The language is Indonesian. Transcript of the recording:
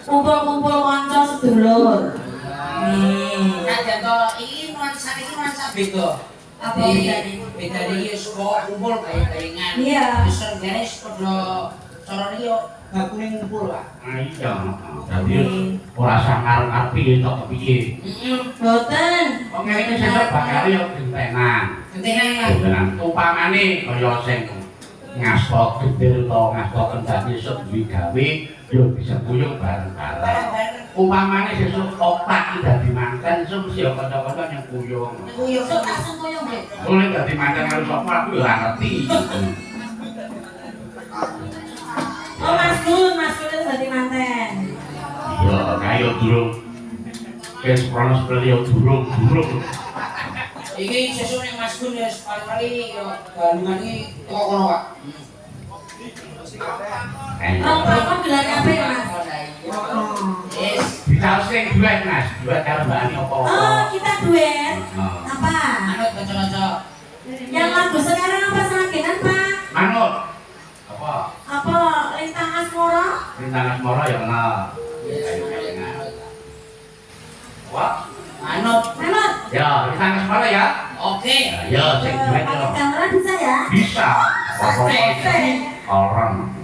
kumpul-kumpul kanca sedulur. Nih. Nah, jangan ini nuansa beda. Apa bedanya? Bedanya ya suka kumpul kayak-kayangan. Iya. Terus regane padha cara iki yo bakune ngumpul, Pak. Iya. Dadi ora sangar piye tok piye. Boten. Wong ngene sesuk bakal yo gentenan. Gentenan upamane kaya sing ngasto gedhe utawa ngasto kendhane sesuk duwe gawe yo bisa kuyung bareng-bareng. Umpamane sesuk otak iki dadi manten sesuk mesti yo kanca-kanca yang kuyung. Kuyung sok langsung kuyung, Bre. Oleh dadi manten karo sapa aku yo ora ngerti. Oh Mas Gun dadi manten. Iya, kaya durung. Wis kronos beliau durung. Iki sesuk ning Mas Gun ya paling-paling yo galungan iki teko kono, Pak. Oh, Bapak gelarnya apa ya, Mas? Yes. Bisa sing duet, Mas. Duet karo Mbak Ani apa? Oh, kita duet. Apa? Manut kanca-kanca. Yang lagu sekarang apa selagenan, Pak? Manut. Apa? Apa Lintang Asmara? Lintang Asmara ya kenal. Apa? Manut. Manut. Ya, Lintang Asmara ya. Oke. Ya, sing duet Pakai ya. kamera bisa ya? Bisa. Oke. Orang.